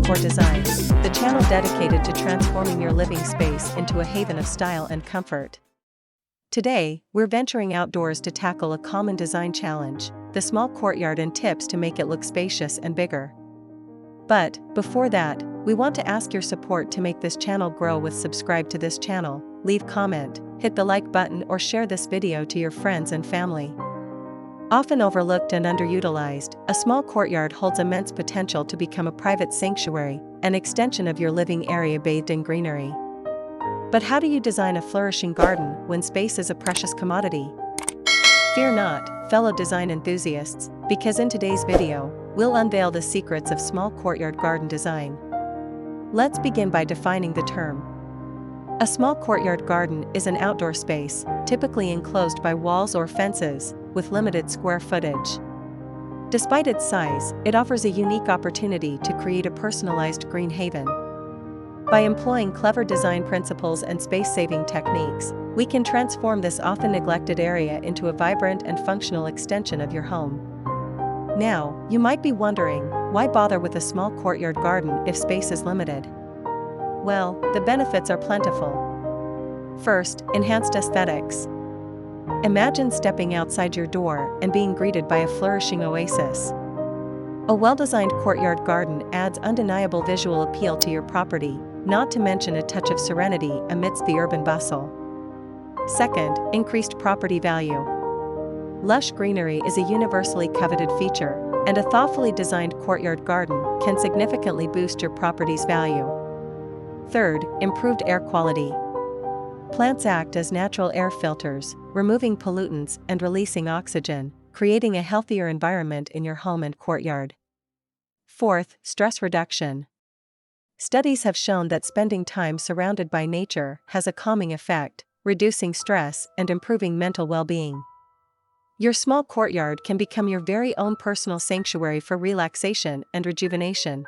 Decor Designs, the channel dedicated to transforming your living space into a haven of style and comfort. Today, we're venturing outdoors to tackle a common design challenge, the small courtyard, and tips to make it look spacious and bigger. But, before that, we want to ask your support to make this channel grow. Subscribe to this channel, leave comment, hit the like button, or share this video to your friends and family. Often overlooked and underutilized, a small courtyard holds immense potential to become a private sanctuary, an extension of your living area bathed in greenery. But how do you design a flourishing garden when space is a precious commodity? Fear not, fellow design enthusiasts, because in today's video, we'll unveil the secrets of small courtyard garden design. Let's begin by defining the term. A small courtyard garden is an outdoor space, typically enclosed by walls or fences, with limited square footage. Despite its size, it offers a unique opportunity to create a personalized green haven. By employing clever design principles and space-saving techniques, we can transform this often neglected area into a vibrant and functional extension of your home. Now, you might be wondering, why bother with a small courtyard garden if space is limited? Well, the benefits are plentiful. First, enhanced aesthetics. Imagine stepping outside your door and being greeted by a flourishing oasis. A well-designed courtyard garden adds undeniable visual appeal to your property, not to mention a touch of serenity amidst the urban bustle. Second, increased property value. Lush greenery is a universally coveted feature, and a thoughtfully designed courtyard garden can significantly boost your property's value. Third, improved air quality. Plants act as natural air filters, removing pollutants and releasing oxygen, creating a healthier environment in your home and courtyard. Fourth, stress reduction. Studies have shown that spending time surrounded by nature has a calming effect, reducing stress and improving mental well-being. Your small courtyard can become your very own personal sanctuary for relaxation and rejuvenation.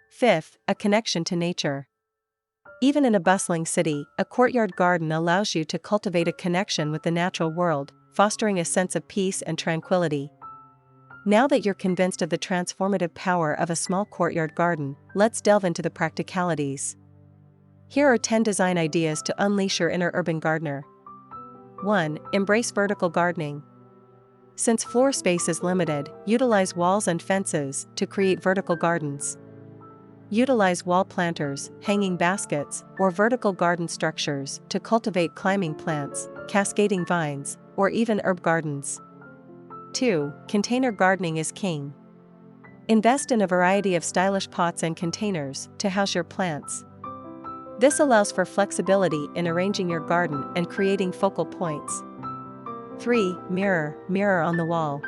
Fifth, a connection to nature. Even in a bustling city, a courtyard garden allows you to cultivate a connection with the natural world, fostering a sense of peace and tranquility. Now that you're convinced of the transformative power of a small courtyard garden, let's delve into the practicalities. Here are 10 design ideas to unleash your inner urban gardener. 1. Embrace vertical gardening. Since floor space is limited, utilize walls and fences to create vertical gardens. Utilize wall planters, hanging baskets, or vertical garden structures to cultivate climbing plants, cascading vines, or even herb gardens. 2. Container gardening is king. Invest in a variety of stylish pots and containers to house your plants. This allows for flexibility in arranging your garden and creating focal points. 3. Mirror on the wall.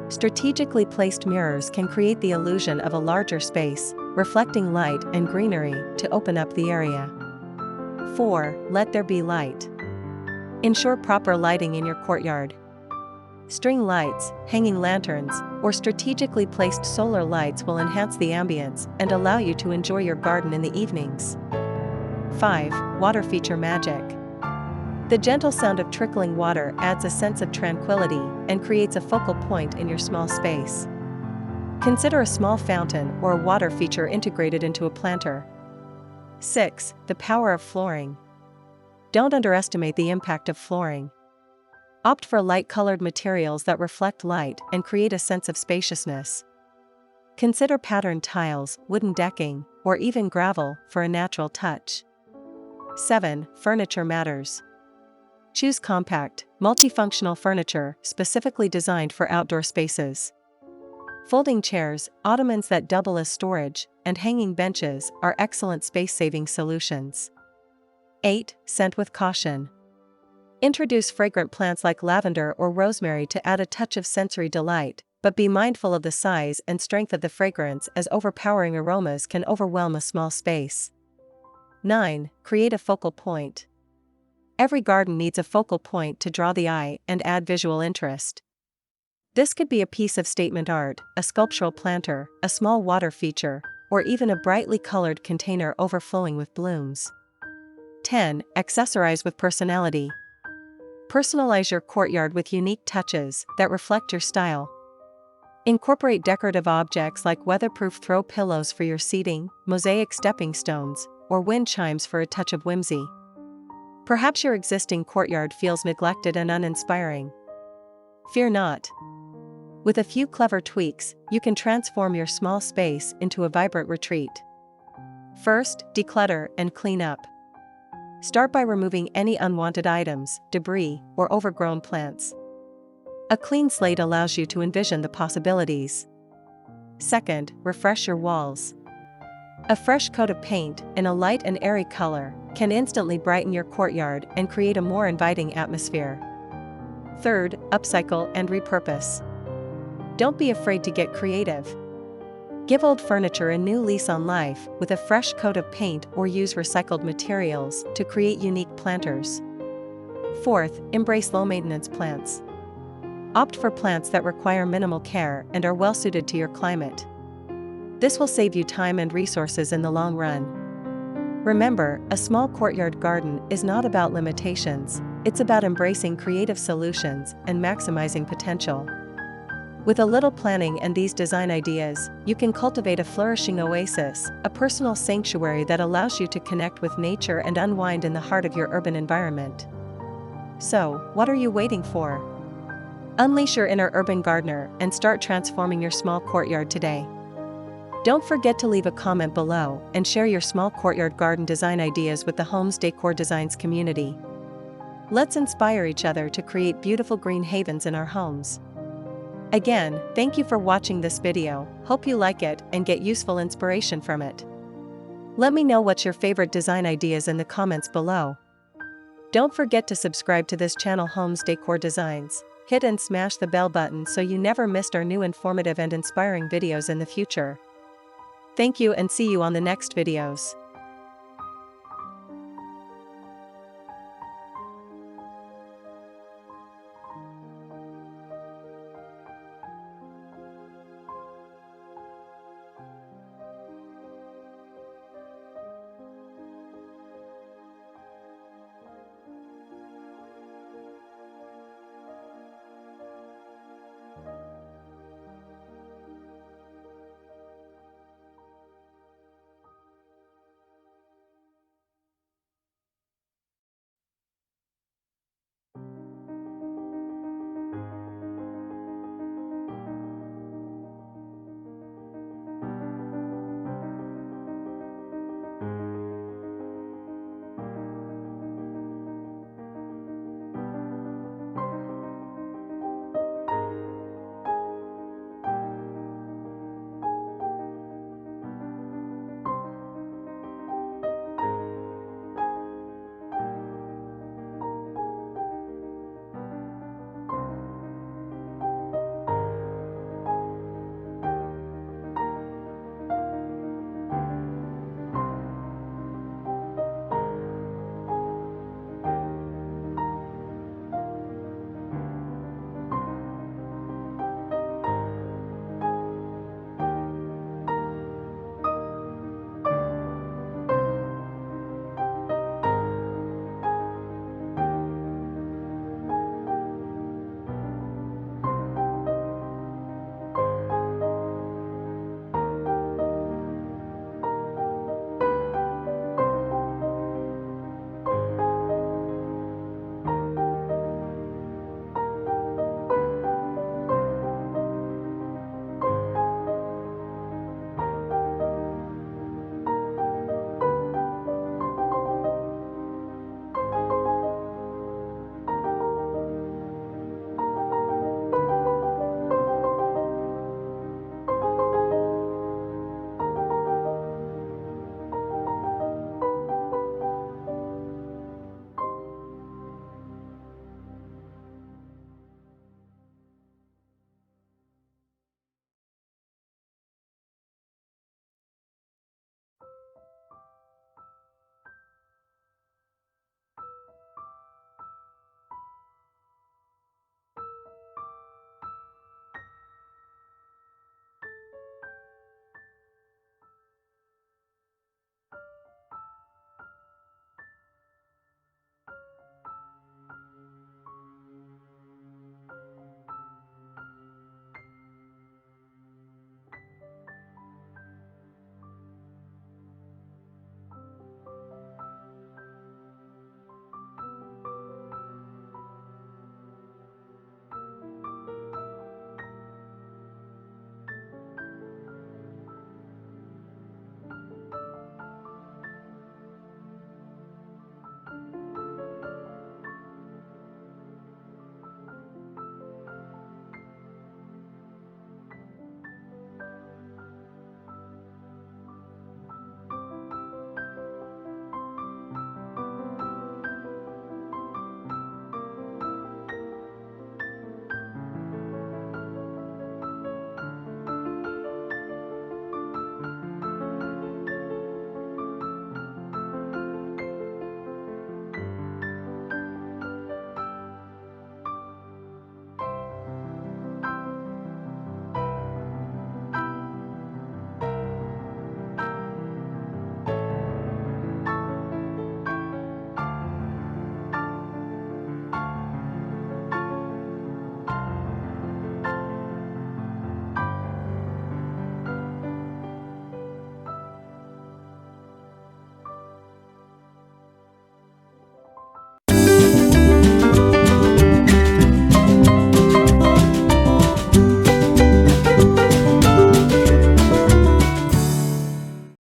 Strategically placed mirrors can create the illusion of a larger space, reflecting light and greenery to open up the area. 4. Let there be light. Ensure proper lighting in your courtyard. String lights, hanging lanterns, or strategically placed solar lights will enhance the ambience and allow you to enjoy your garden in the evenings. 5. Water feature magic. The gentle sound of trickling water adds a sense of tranquility and creates a focal point in your small space. Consider a small fountain or a water feature integrated into a planter. 6. The power of flooring. Don't underestimate the impact of flooring. Opt for light-colored materials that reflect light and create a sense of spaciousness. Consider patterned tiles, wooden decking, or even gravel for a natural touch. 7. Furniture matters. Choose compact, multifunctional furniture specifically designed for outdoor spaces. Folding chairs, ottomans that double as storage, and hanging benches are excellent space-saving solutions. 8. Scent with caution. Introduce fragrant plants like lavender or rosemary to add a touch of sensory delight, but be mindful of the size and strength of the fragrance, as overpowering aromas can overwhelm a small space. 9. Create a focal point. Every garden needs a focal point to draw the eye and add visual interest. This could be a piece of statement art, a sculptural planter, a small water feature, or even a brightly colored container overflowing with blooms. 10. Accessorize with personality. Personalize your courtyard with unique touches that reflect your style. Incorporate decorative objects like weatherproof throw pillows for your seating, mosaic stepping stones, or wind chimes for a touch of whimsy. Perhaps your existing courtyard feels neglected and uninspiring. Fear not. With a few clever tweaks, you can transform your small space into a vibrant retreat. First, declutter and clean up. Start by removing any unwanted items, debris, or overgrown plants. A clean slate allows you to envision the possibilities. Second, refresh your walls. A fresh coat of paint in a light and airy color can instantly brighten your courtyard and create a more inviting atmosphere. Third, upcycle and repurpose. Don't be afraid to get creative. Give old furniture a new lease on life with a fresh coat of paint or use recycled materials to create unique planters. Fourth, embrace low-maintenance plants. Opt for plants that require minimal care and are well-suited to your climate. This will save you time and resources in the long run. Remember, a small courtyard garden is not about limitations, it's about embracing creative solutions and maximizing potential. With a little planning and these design ideas, you can cultivate a flourishing oasis, a personal sanctuary that allows you to connect with nature and unwind in the heart of your urban environment. So, what are you waiting for? Unleash your inner urban gardener and start transforming your small courtyard today. Don't forget to leave a comment below and share your small courtyard garden design ideas with the Homes Decor Designs community. Let's inspire each other to create beautiful green havens in our homes. Again, thank you for watching this video, hope you like it and get useful inspiration from it. Let me know what's your favorite design ideas in the comments below. Don't forget to subscribe to this channel Homes Decor Designs, hit and smash the bell button so you never missed our new informative and inspiring videos in the future. Thank you and see you on the next videos.